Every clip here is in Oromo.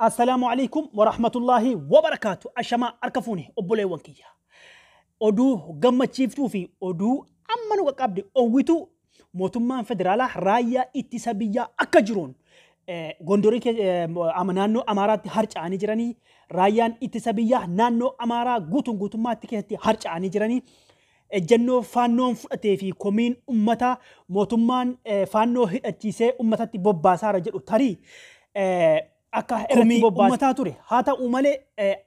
السلام عليكم ورحمة الله وبركاته. أشما أركفوني أبولي وانكيا. أدو قمة شيفتو في أدو أمانو قابدي أويتو موتمان فدرالا رايا اتسابيا أكجرون. غندوري أمانانو أمارات هرچ آني جراني رايان اتسابيا نانو أمارا غوتون ما تكيهتي هرچ آني جراني جنو فانون فؤتي في كومين أمتا موتمان فانو هتشيسي أمتا تبوباسا رجل تاري akka irratti bobbaasaa ture haa ta'u malee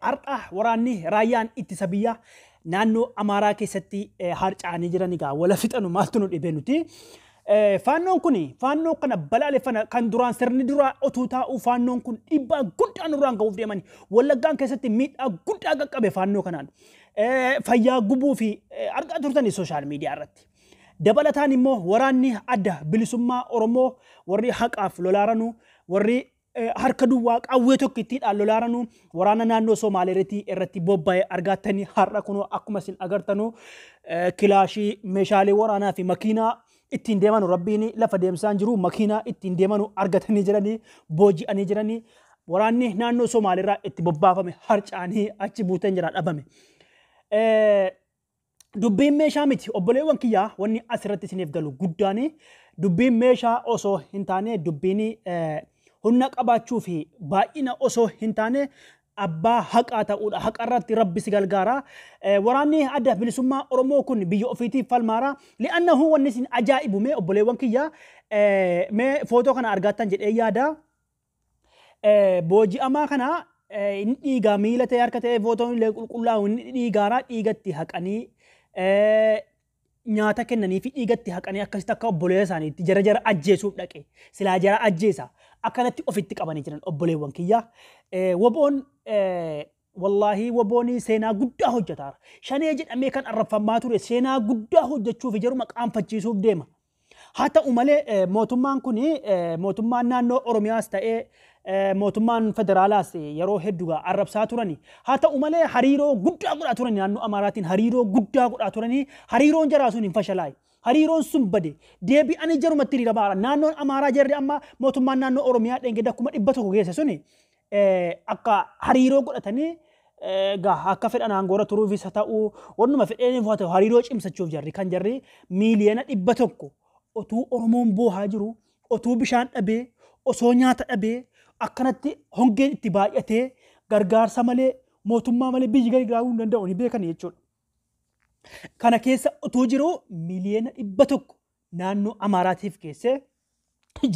har'a waraanni raayyaan ittisa biyyaa naannoo Amaaraa keessatti harca'anii jiran egaa wala fixanu maaltu nu dhibee nuti faannoon kun faannoo kana balaaleffana kan duraan sirni duraa otuu taa'u faannoon kun dhiibbaa guddaa nurraan ga'uuf deemani wallaggaan keessatti miidhaa guddaa qaqqabe faannoo kanaan fayyaa gubuu fi argaa turtani sooshaal miidiyaa irratti dabalataan immoo waraanni adda bilisummaa Oromoo warri haqaaf lolaaranu warri harka duwwaa qawwee tokko itti lolaaranu waraana naannoo Somaaleetti irratti bobba'ee argatanii har'a kunoo akkuma isin agartanu kilaashii meeshaalee waraanaa fi makiinaa ittiin deemanu rabbiin lafa deemsaan jiru makiinaa ittiin deemanu argatanii jiranii booji'anii jiranii waraanni naannoo Somaaleerraa itti bobbaafame harcaanii achi buuteen jira dhabame. Dubbiin meeshaa miti obboleewwan kiyyaa wanni asirratti isiniif galu guddaani dubbiin meeshaa osoo hin taane dubbiin hunna qabaachuu fi baay'ina osoo hin taane abbaa haqaa ta'uudha haqarratti rabbi si gargaara waraanni adda bilisummaa Oromoo kun biyya ofiitiif falmaara li'annahu wanni isin ajaa'ibu mee obboleewwan kiyyaa mee footoo kana argattan jedhee yaada booji'amaa kana inni dhiigaa miila ta'e harka ta'e footoon illee qulqullaa'u inni dhiigaara dhiigatti haqanii nyaata kennanii fi dhiigatti haqanii akkasitti akka obboleessa isaaniitti jara ajjeesuuf dhaqe silaa jara ajjeesa akkanatti ofitti qabanii jiran obboleewwan kiyyaa waboon wallahi wabooni seenaa guddaa hojjetaara shanee jedhamee kan arrafamaa ture seenaa guddaa hojjechuuf jiru maqaanfachiisuuf deema haa ta'u malee mootummaan kun mootummaan naannoo Oromiyaas ta'ee mootummaan federaalaas yeroo hedduu arrabsaa turani haa ta'u malee hariiroo guddaa godhaa turani naannoo Amaaraatiin hariiroo guddaa godhaa turani hariiroon jaraa sun hin fashalaa'e hariiroon sun bade deebi'anii jarumatti hiriira baara naannoon Amaaraa jarri amma mootummaan naannoo Oromiyaa dhengeda kuma 100 geesse suni akka hariiroo godhatanii gaa akka fedhan aangoora turuufis ta'u wannuma fedhaniif haa ta'u hariiroo cimsachuuf jarri kan jarri miiliyoona 100 otuu Oromoon boohaa jiru otuu bishaan dhabee osoo nyaata dhabee akkanatti hongeen itti baay'atee gargaarsa malee mootummaa malee biyyi gargaaruu hin danda'u ni beekan jechuudha. Kana keessa otuu jiru miiliyoona 100 naannoo Amaaraatiif keessee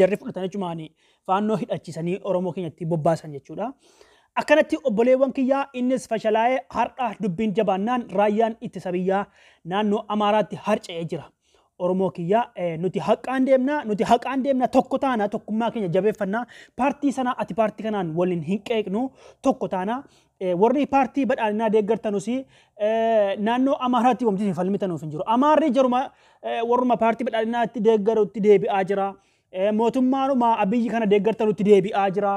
jarri fudhatanii cumaanii faannoo hidhachiisanii Oromoo keenyatti bobbaasan jechuudha. Akkanatti obboleewwan kiyyaa innis fashalaa'ee har'a dubbiin jabaannaan raayyaan ittisa biyyaa naannoo Amaaraatti harca'ee jira. Oromoo kiyyaa nuti haqaan deemna tokko taana tokkummaa keenya jabeeffannaa paartii sanaa ati paartii kanaan waliin hin qeeqnu tokko taana warri paartii badhaadhinaa deeggartanus naannoo Amaaraatti wamti falmitanuuf hin jiru Amaarri jaruma warruma paartii badhaadhinaatti deeggarutti deebi'aa jira mootummaanuma abiyyi kana deeggartanutti deebi'aa jira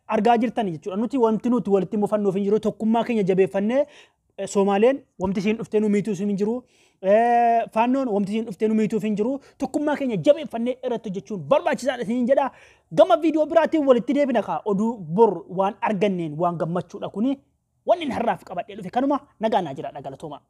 argaa jirtan jechuudha nuti wanti nuti walitti mufannuuf hin jiru tokkummaa keenya jabeeffannee Somaaleen wamti siin dhuftee nu miituus hin jiru faannoon wamti siin dhuftee nu miituuf hin jiru tokkummaa keenya jabeeffannee irratti hojjechuun barbaachisaadha siin jedha gama viidiyoo biraatiin walitti deebina kaa oduu bor waan arganneen waan gammachuudha kuni wanni har'aaf qabadhee dhufe kanuma nagaa naa jira galatooma.